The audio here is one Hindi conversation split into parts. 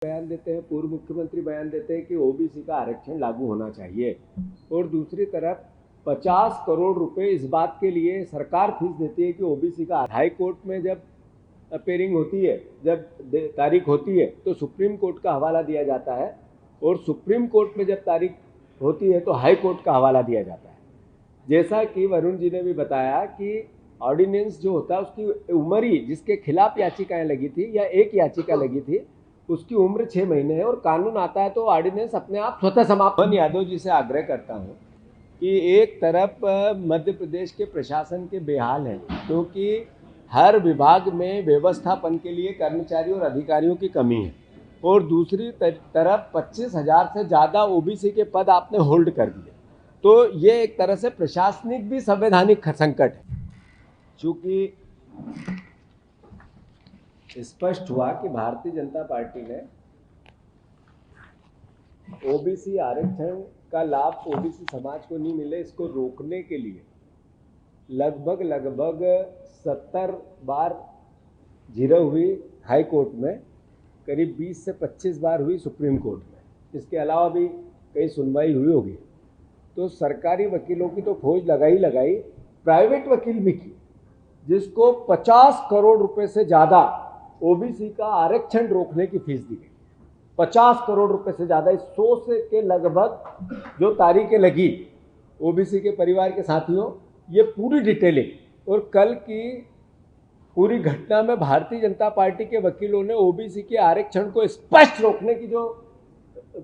बयान देते हैं, पूर्व मुख्यमंत्री बयान देते हैं कि ओबीसी का आरक्षण लागू होना चाहिए, और दूसरी तरफ 50 करोड़ रुपए इस बात के लिए सरकार फीस देती है कि ओबीसी का। हाई कोर्ट में जब अपेयरिंग होती है, जब तारीख होती है, तो सुप्रीम कोर्ट का हवाला दिया जाता है, और सुप्रीम कोर्ट में जब तारीख होती है तो हाई कोर्ट का हवाला दिया जाता है। जैसा कि वरुण जी ने भी बताया कि ऑर्डिनेंस जो होता है उसकी उम्र ही, जिसके खिलाफ याचिकाएं लगी थी या एक याचिका लगी थी, उसकी उम्र 6 महीने है, और कानून आता है तो ऑर्डिनेंस अपने आप स्वतः समाप्त। मोहन यादव जी से आग्रह करता हूं कि एक तरफ मध्य प्रदेश के प्रशासन के बेहाल हैं, क्योंकि हर विभाग में व्यवस्थापन के लिए कर्मचारियों और अधिकारियों की कमी है, और दूसरी तरफ 25,000 से ज़्यादा ओबीसी के पद आपने होल्ड कर दिए, तो ये एक तरह से प्रशासनिक भी संवैधानिक संकट है। चूँकि स्पष्ट हुआ कि भारतीय जनता पार्टी ने ओबीसी आरक्षण का लाभ ओबीसी समाज को नहीं मिले, इसको रोकने के लिए लगभग 70 बार झिरह हुई हाई कोर्ट में, करीब 20 से 25 बार हुई सुप्रीम कोर्ट में, इसके अलावा भी कई सुनवाई हुई होगी। तो सरकारी वकीलों की तो फौज लगाई, प्राइवेट वकील भी की, जिसको 50 करोड़ रुपए से ज़्यादा ओबीसी का आरक्षण रोकने की फीस दी गई। 50 करोड़ रुपए से ज़्यादा, इस 100 से के लगभग जो तारीखें लगी ओबीसी के परिवार के साथियों, ये पूरी डिटेलिंग। और कल की पूरी घटना में भारतीय जनता पार्टी के वकीलों ने ओबीसी के आरक्षण को स्पष्ट रोकने की जो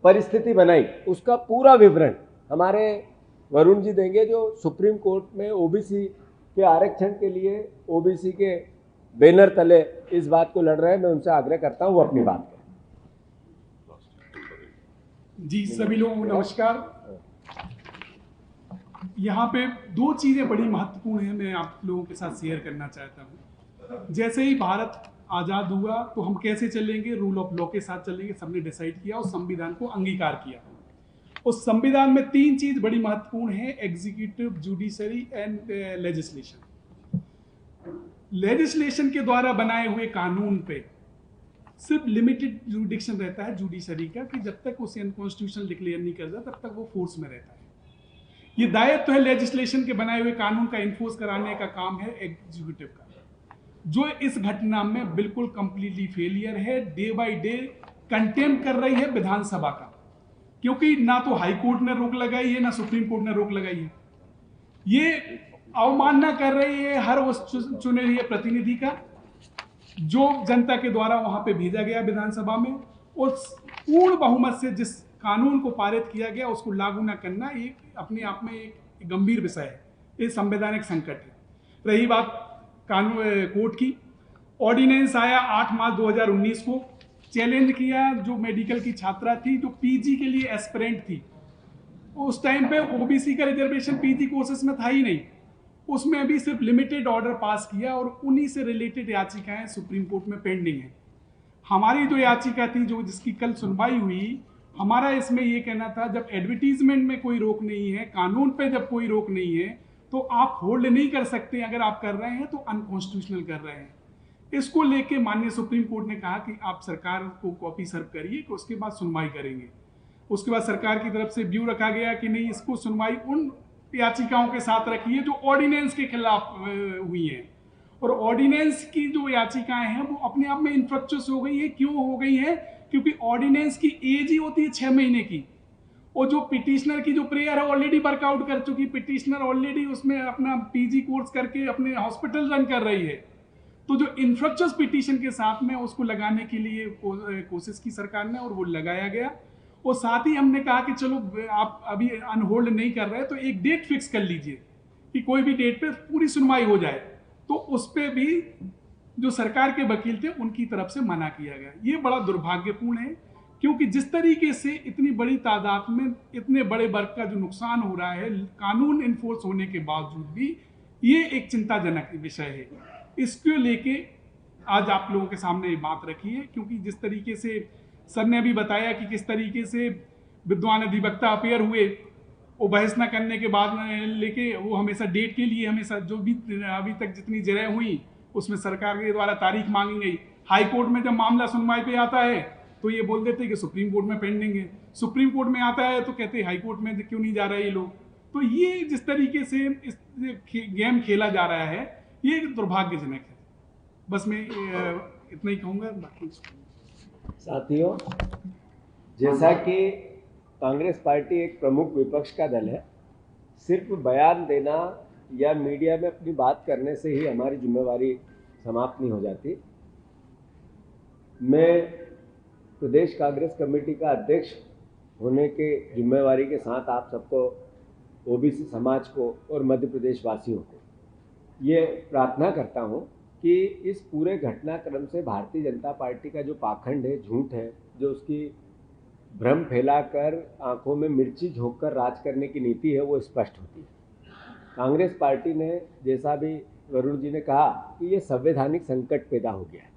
परिस्थिति बनाई, उसका पूरा विवरण हमारे वरुण जी देंगे, जो सुप्रीम कोर्ट में ओबीसी के आरक्षण के लिए ओबीसी के बैनर तले इस बात को लड़ रहे हैं। मैं उनसे आग्रह करता हूं वो अपनी बात करें। जी, सभी लोगों को नमस्कार। यहाँ पे दो चीज़ें बड़ी महत्वपूर्ण हैं, मैं आप लोगों के साथ शेयर करना चाहता हूँ। जैसे ही भारत आज़ाद हुआ तो हम कैसे चलेंगे, रूल ऑफ लॉ के साथ चलेंगे, सबने डिसाइड किया और संविधान को अंगीकार किया। उस संविधान में 3 चीज़ बड़ी महत्वपूर्ण है, executive, judiciary and legislation. Legislation के द्वारा बनाए हुए कानून पे सिर्फ लिमिटेड जुडिक्शन रहता है जुडिशरी का, कि जब तक उसे अनकॉन्स्टिट्यूशनल डिक्लेयर नहीं कर देता तब तक वो फोर्स में रहता है। ये दायित्व है लेजिस्लेशन के बनाए हुए कानून का इन्फोर्स कराने का काम है एग्जीक्यूटिव का, जो इस घटना में बिल्कुल कंप्लीटली फेलियर है। डे बाय डे कंटेम्प्ट कर रही है विधानसभा का, क्योंकि ना तो हाई कोर्ट ने रोक लगाई है, ना सुप्रीम कोर्ट ने रोक लगाई है। ये अवमानना कर रही है हर उस चुने हुए प्रतिनिधि का जो जनता के द्वारा वहां पे भेजा गया विधानसभा में, उस पूर्ण बहुमत से जिस कानून को पारित किया गया उसको लागू न करना ये अपने आप में एक गंभीर विषय है, ये संवैधानिक संकट है। रही बात कानून कोर्ट की, ऑर्डिनेंस आया 8 मार्च 2019 को, चैलेंज किया जो मेडिकल की छात्रा थी जो पीजी के लिए एस्पिरेंट थी। उस टाइम पे ओबीसी का रिजर्वेशन पीजी कोर्सेस में था ही नहीं, उसमें अभी सिर्फ लिमिटेड ऑर्डर पास किया और उन्हीं से रिलेटेड याचिकाएं सुप्रीम कोर्ट में पेंडिंग है। हमारी जो याचिका थी जो जिसकी कल सुनवाई हुई, हमारा इसमें ये कहना था जब एडवर्टीजमेंट में कोई रोक नहीं है, कानून पे जब कोई रोक नहीं है, तो आप होल्ड नहीं कर सकते। अगर आप कर रहे हैं तो अनकॉन्स्टिट्यूशनल कर रहे हैं। इसको लेके माननीय सुप्रीम कोर्ट ने कहा कि आप सरकार को कॉपी सर्व करिए कि उसके बाद सुनवाई करेंगे। उसके बाद सरकार की तरफ से व्यू रखा गया कि नहीं, इसको सुनवाई उन याचिकाओं के साथ रखी है जो ऑर्डिनेंस के खिलाफ हुई हैं, और ऑर्डिनेंस की जो याचिकाएं हैं वो अपने आप में इन्फ्रक्चुअस हो गई है। क्यों हो गई है? क्योंकि ऑर्डिनेंस की एज ही होती है 6 महीने की, और जो पिटिशनर की जो प्रेयर है ऑलरेडी वर्कआउट कर चुकी, पिटिशनर ऑलरेडी उसमें अपना पीजी कोर्स करके अपने हॉस्पिटल रन कर रही है। तो जो इन्फ्रक्चुअस पिटिशन के साथ में उसको लगाने के लिए कोशिश की सरकार ने, और वो लगाया गया। और साथ ही हमने कहा कि चलो आप अभी अनहोल्ड नहीं कर रहे तो एक डेट फिक्स कर लीजिए कि कोई भी डेट पे पूरी सुनवाई हो जाए। तो उस पर भी जो सरकार के वकील थे उनकी तरफ से मना किया गया। ये बड़ा दुर्भाग्यपूर्ण है, क्योंकि जिस तरीके से इतनी बड़ी तादाद में इतने बड़े वर्ग का जो नुकसान हो रहा है कानून इन्फोर्स होने के बावजूद भी, ये एक चिंताजनक विषय है। इसको लेके आज आप लोगों के सामने ये बात रखी है, क्योंकि जिस तरीके से सर ने अभी बताया कि किस तरीके से विद्वान अधिवक्ता अपेयर हुए, वो बहस न करने के बाद लेके वो हमेशा डेट के लिए हमेशा जो भी अभी तक जितनी जगह हुई उसमें सरकार के द्वारा तारीख मांगी गई। हाई कोर्ट में जब मामला सुनवाई पे आता है तो ये बोल देते हैं कि सुप्रीम कोर्ट में पेंडिंग है, सुप्रीम कोर्ट में आता है तो कहते हैं हाई कोर्ट में क्यों नहीं जा रहे ये लोग। तो ये जिस तरीके से इस गेम खेला जा रहा है ये दुर्भाग्यजनक है। बस मैं इतना ही कहूँगा। बाकी साथियों, जैसा कि कांग्रेस पार्टी एक प्रमुख विपक्ष का दल है, सिर्फ बयान देना या मीडिया में अपनी बात करने से ही हमारी जिम्मेवारी समाप्त नहीं हो जाती। मैं प्रदेश कांग्रेस कमेटी का अध्यक्ष होने के जिम्मेवारी के साथ आप सबको, ओबीसी समाज को और मध्य प्रदेश वासियों को ये प्रार्थना करता हूँ कि इस पूरे घटनाक्रम से भारतीय जनता पार्टी का जो पाखंड है, झूठ है, जो उसकी भ्रम फैलाकर आंखों में मिर्ची झोंककर राज करने की नीति है, वो स्पष्ट होती है। कांग्रेस पार्टी ने, जैसा भी वरुण जी ने कहा, कि ये संवैधानिक संकट पैदा हो गया है।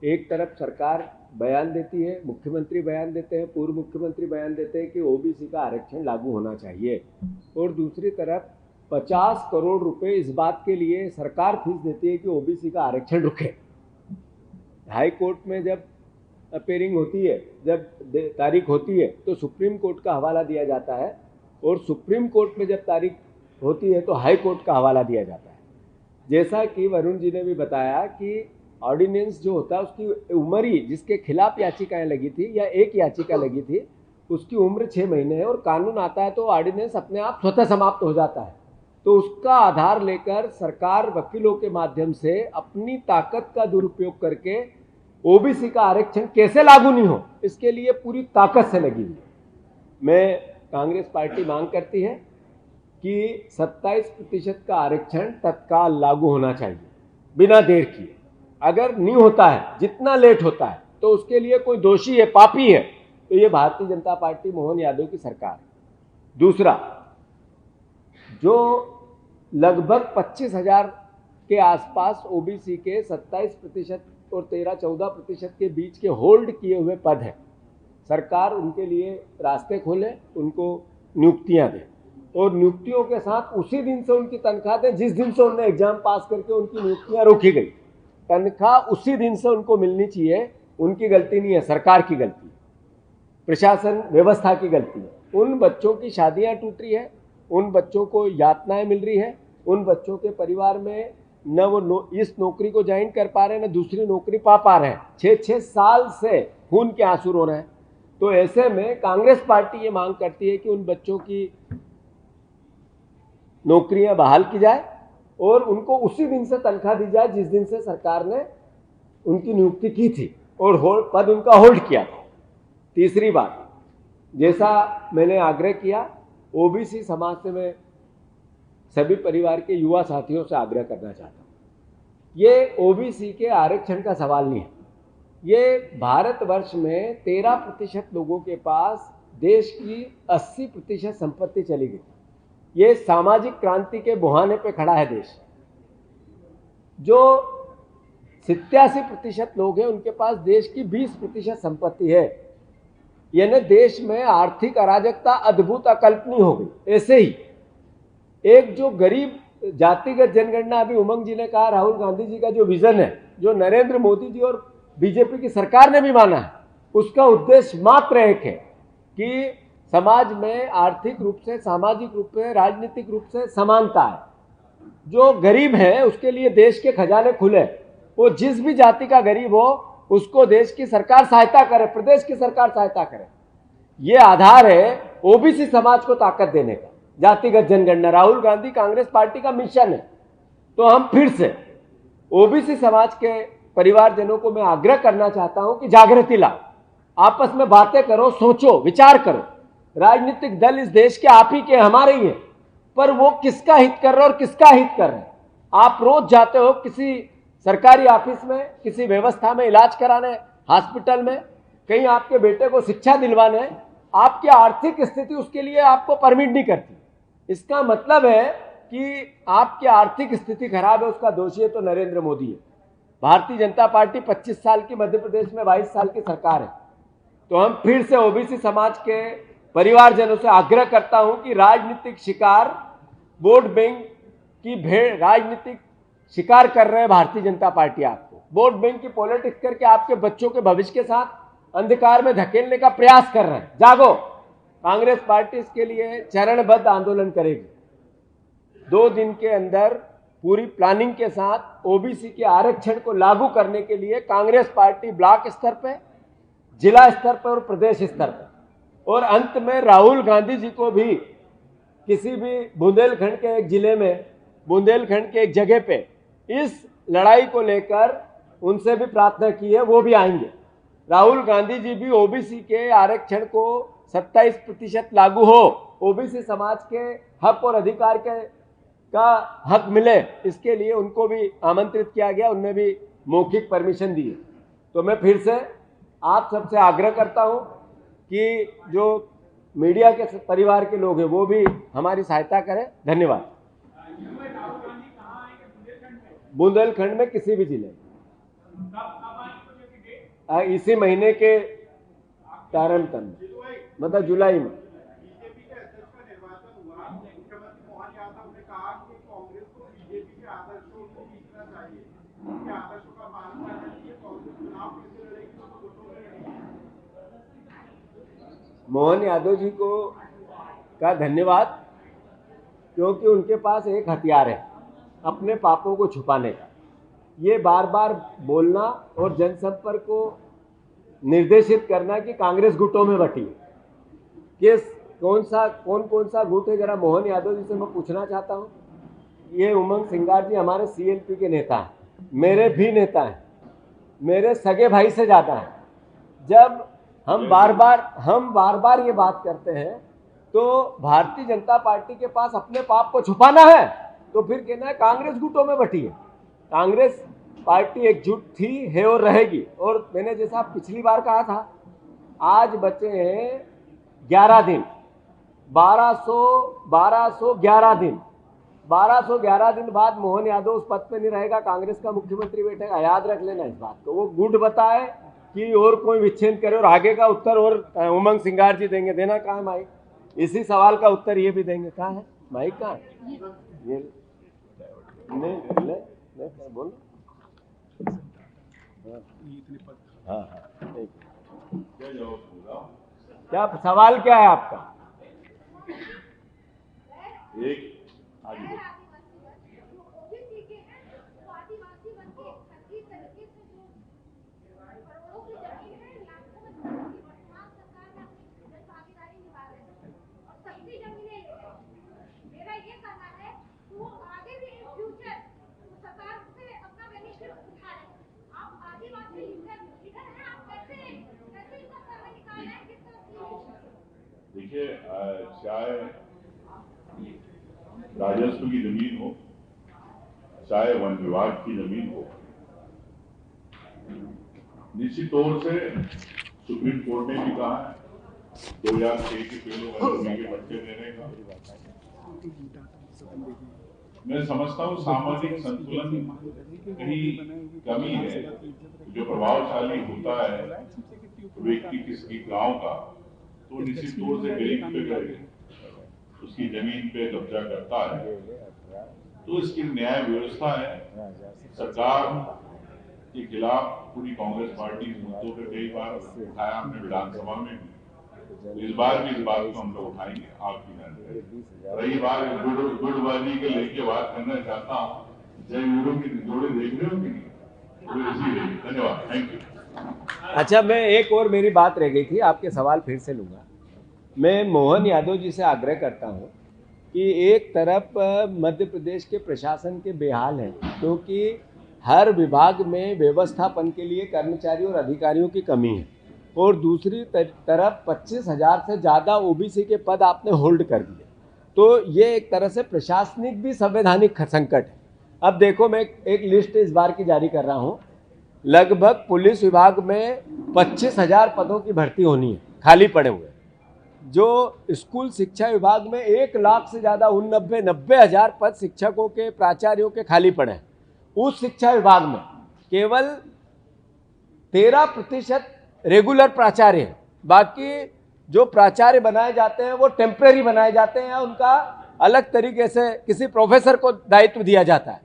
एक तरफ सरकार बयान देती है, मुख्यमंत्री बयान देते हैं, पूर्व मुख्यमंत्री बयान देते हैं कि ओबीसी का आरक्षण लागू होना चाहिए, और दूसरी तरफ 50 करोड़ रुपए इस बात के लिए सरकार फीस देती है कि ओबीसी का आरक्षण रुके। हाई कोर्ट में जब अपेयरिंग होती है, जब तारीख होती है, तो सुप्रीम कोर्ट का हवाला दिया जाता है, और सुप्रीम कोर्ट में जब तारीख होती है तो हाई कोर्ट का हवाला दिया जाता है। जैसा कि वरुण जी ने भी बताया कि ऑर्डिनेंस जो होता है उसकी उम्र ही, जिसके खिलाफ याचिकाएं लगी थी या एक याचिका लगी थी, उसकी उम्र 6 महीने है, और कानून आता है तो ऑर्डिनेंस अपने आप स्वतः समाप्त हो जाता है। तो उसका आधार लेकर सरकार वकीलों के माध्यम से अपनी ताकत का दुरुपयोग करके ओबीसी का आरक्षण कैसे लागू नहीं हो, इसके लिए पूरी ताकत से लगी हुई है। मैं, कांग्रेस पार्टी मांग करती है कि 27% का आरक्षण तत्काल लागू होना चाहिए, बिना देर किए। अगर नहीं होता है, जितना लेट होता है, तो उसके लिए कोई दोषी है, पापी है, तो ये भारतीय जनता पार्टी मोहन यादव की सरकार है। दूसरा, जो लगभग 25,000 के आसपास ओबीसी के 27% और 13-14% के बीच के होल्ड किए हुए पद हैं, सरकार उनके लिए रास्ते खोले, उनको नियुक्तियां दे, और नियुक्तियों के साथ उसी दिन से उनकी तनख्वाह दें जिस दिन से उन्होंने एग्जाम पास करके उनकी नियुक्तियां रोकी गई। तनख्वाह उसी दिन से उनको मिलनी चाहिए। उनकी गलती नहीं है, सरकार की गलती है, प्रशासन व्यवस्था की गलती है। उन बच्चों की शादियां टूट रही है, उन बच्चों को यातनाएं मिल रही है, उन बच्चों के परिवार में न वो इस नौकरी को ज्वाइन कर पा रहे हैं, न दूसरी नौकरी पा रहे हैं। 6-6 साल से खून के आंसू रो रहे हैं। तो ऐसे में कांग्रेस पार्टी ये मांग करती है कि उन बच्चों की नौकरियां बहाल की जाए और उनको उसी दिन से तनख्वाह दी जाए जिस दिन से सरकार ने उनकी नियुक्ति की थी और पद उनका होल्ड किया था। तीसरी बात, जैसा मैंने आग्रह किया, ओबीसी समाज से मैं सभी परिवार के युवा साथियों से आग्रह करना चाहता हूँ, ये ओबीसी के आरक्षण का सवाल नहीं है। ये भारतवर्ष में 13% लोगों के पास देश की 80% संपत्ति चली गई। ये सामाजिक क्रांति के बुहाने पे खड़ा है देश। जो 87% लोग हैं उनके पास देश की 20% संपत्ति है। यानी देश में आर्थिक अराजकता अद्भुत अकल्पनीय हो गई। ऐसे ही एक जो गरीब जातिगत जनगणना, अभी उमंग जी ने कहा, राहुल गांधी जी का जो विजन है, जो नरेंद्र मोदी जी और बीजेपी की सरकार ने भी माना है, उसका उद्देश्य मात्र एक है कि समाज में आर्थिक रूप से, सामाजिक रूप से, राजनीतिक रूप से समानता है। जो गरीब है उसके लिए देश के खजाने खुले, वो जिस भी जाति का गरीब हो उसको देश की सरकार सहायता करे, प्रदेश की सरकार सहायता करे। ये आधार है ओबीसी समाज को ताकत देने का, जातिगत जनगणना। राहुल गांधी कांग्रेस पार्टी का मिशन है। तो हम फिर से ओबीसी समाज के परिवारजनों को मैं आग्रह करना चाहता हूं कि जागृति लाओ, आपस में बातें करो, सोचो, विचार करो। राजनीतिक दल इस देश के आप ही के, हमारे ही हैं, पर वो किसका हित कर रहे और किसका हित कर रहे हैं। आप रोज जाते हो किसी सरकारी ऑफिस में, किसी व्यवस्था में इलाज कराने, हॉस्पिटल में, कहीं आपके बेटे को शिक्षा दिलवाने, आपकी आर्थिक स्थिति उसके लिए आपको परमिट नहीं करती। इसका मतलब है कि आपकी आर्थिक स्थिति खराब है, उसका दोषी है तो नरेंद्र मोदी है। भारतीय जनता पार्टी 25 साल की, मध्य प्रदेश में 22 साल की सरकार है। तो हम फिर से ओबीसी समाज के परिवारजनों से आग्रह करता हूं कि राजनीतिक शिकार, वोट बैंक की भेड़, राजनीतिक शिकार कर रहे हैं भारतीय जनता पार्टी। आपको वोट बैंक की पॉलिटिक्स करके आपके बच्चों के भविष्य के साथ अंधकार में धकेलने का प्रयास कर रहे हैं। जागो, कांग्रेस पार्टी इसके लिए चरणबद्ध आंदोलन करेगी। 2 दिन के अंदर पूरी प्लानिंग के साथ ओबीसी के आरक्षण को लागू करने के लिए कांग्रेस पार्टी ब्लॉक स्तर पे, जिला स्तर पर और प्रदेश स्तर पर, और अंत में राहुल गांधी जी को भी किसी भी बुंदेलखंड के एक जिले में, बुंदेलखंड के एक जगह पे इस लड़ाई को लेकर उनसे भी प्रार्थना की है, वो भी आएंगे। राहुल गांधी जी भी ओबीसी के आरक्षण को 27% लागू हो, ओबीसी समाज के हक और अधिकार का हक मिले, इसके लिए उनको भी आमंत्रित किया गया, उनने भी मौखिक परमिशन दी। तो मैं फिर से आप सबसे आग्रह करता हूं कि जो मीडिया के परिवार के लोग हैं वो भी हमारी सहायता करें। धन्यवाद। बुंदेलखंड में किसी भी जिले इसी महीने के प्रारंभ में, मतलब जुलाई में। बीजेपी के अध्यक्ष का निर्वाचन हुआ, मुख्यमंत्री मोहन यादव ने कहा कि कांग्रेस को बीजेपी के आदर्शों को सीखना चाहिए, उनके आदर्शों का पालन करना चाहिए। कांग्रेस चुनाव कैसे लड़ेगी तो वोटों में लड़ेगी। मोहन यादव जी को का धन्यवाद, क्योंकि उनके पास एक हथियार है अपने पापों को छुपाने का। ये बार बार बोलना और जनसंपर्क को निर्देशित करना कि कांग्रेस गुटों में बटी है। किस कौन कौन सा गुट है, जरा मोहन यादव जी से मैं पूछना चाहता हूँ। ये उमंग सिंगार जी हमारे सीएलपी के नेता हैं, मेरे भी नेता हैं, मेरे सगे भाई से ज़्यादा हैं। जब हम बार बार ये बात करते हैं तो भारतीय जनता पार्टी के पास अपने पाप को छुपाना है, तो फिर कहना है कांग्रेस गुटों में बटी है। कांग्रेस पार्टी एकजुट थी, है और रहेगी। और मैंने जैसा पिछली बार कहा था, आज बचे हैं 11 दिन, 1211 दिन, 1211 दिन बाद मोहन यादव उस पद पे नहीं रहेगा, कांग्रेस का मुख्यमंत्री बैठेगा। याद रख लेना इस बात को। वो गुट बताए कि और कोई विच्छेद करे, और आगे का उत्तर और उमंग सिंगार जी देंगे। देना कहाँ है माइक? इसी सवाल का उत्तर ये भी देंगे। कहाँ है माइक? कहाँ ये ले बोल। हाँ, क्या सवाल क्या है आपका? एक आगे देखिए, चाहे राजस्व की जमीन हो, चाहे वन विभाग की जमीन हो, निश्चित तौर से सुप्रीम कोर्ट ने भी कहा है 2006 के पहले वन भूमि के पट्टे देने का। मैं समझता हूँ सामाजिक संतुलन कहीं कमी है। जो प्रभावशाली होता है व्यक्ति किसी गांव का, तो निश्चित तौर से गरीब पे उसकी जमीन पे कब्जा करता है। तो इसकी न्याय व्यवस्था है। सरकार के खिलाफ पूरी कांग्रेस पार्टी इस मुद्दों पर कई बार उठाया हमने विधानसभा में भी। इस बार भी इस बात को हम लोग उठाएंगे आपकी नजर। रही बात गुटबाजी के लेके बात करना चाहता हूँ, जय वीरों की जोड़े देख रहे हो कि नहीं? धन्यवाद, थैंक यू। अच्छा, मैं एक और मेरी बात रह गई थी, आपके सवाल फिर से लूँगा। मैं मोहन यादव जी से आग्रह करता हूँ कि एक तरफ मध्य प्रदेश के प्रशासन के बेहाल हैं, क्योंकि हर विभाग में व्यवस्थापन के लिए कर्मचारियों और अधिकारियों की कमी है, और दूसरी तरफ 25,000 से ज़्यादा ओबीसी के पद आपने होल्ड कर दिए। तो ये एक तरह से प्रशासनिक भी संवैधानिक संकट है। अब देखो, मैं एक लिस्ट इस बार की जारी कर रहा हूँ। लगभग पुलिस विभाग में 25,000 पदों की भर्ती होनी है, खाली पड़े हुए। जो स्कूल शिक्षा विभाग में 1 लाख से ज़्यादा 90,000 पद शिक्षकों के, प्राचार्यों के खाली पड़े हैं। उस शिक्षा विभाग में केवल 13% रेगुलर प्राचार्य हैं। बाकी जो प्राचार्य बनाए जाते हैं वो टेम्परेरी बनाए जाते हैं, उनका अलग तरीके से किसी प्रोफेसर को दायित्व दिया जाता है।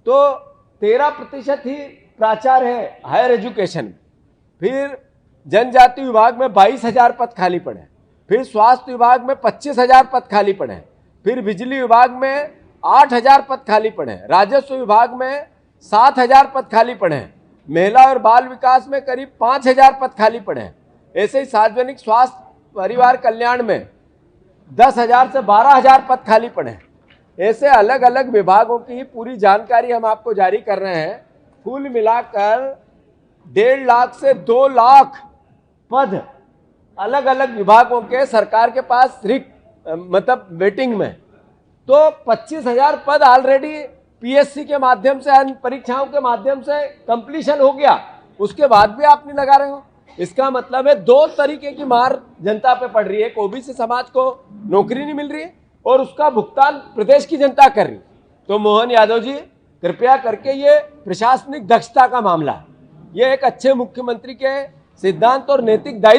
तो 13% ही प्राचार्य है हायर एजुकेशन में। फिर जनजाति विभाग में 22,000 पद खाली पड़े हैं, फिर स्वास्थ्य विभाग में 25,000 पद खाली पड़े हैं, फिर बिजली विभाग में 8,000 पद खाली पड़े हैं, राजस्व विभाग में 7,000 पद खाली पड़े हैं, महिला और बाल विकास में करीब 5,000 पद खाली पड़े हैं। ऐसे ही सार्वजनिक स्वास्थ्य परिवार कल्याण में 10,000 से 12,000 पद खाली पड़े हैं। ऐसे अलग अलग विभागों की पूरी जानकारी हम आपको जारी कर रहे हैं। कुल मिलाकर 1.5 लाख से 2 लाख पद अलग अलग विभागों के सरकार के पास मतलब वेटिंग में। तो 25,000 पद ऑलरेडी पीएससी के माध्यम से, अन्य परीक्षाओं के माध्यम से कंप्लीशन हो गया, उसके बाद भी आप नहीं लगा रहे हो। इसका मतलब है 2 तरीके की मार जनता पे पड़ रही है। एक ओबीसी समाज को नौकरी नहीं मिल रही है और उसका भुगतान प्रदेश की जनता कर रही है। तो मोहन यादव जी, कृपया करके ये प्रशासनिक दक्षता का मामला है, ये एक अच्छे मुख्यमंत्री के सिद्धांत और नैतिक दायित्व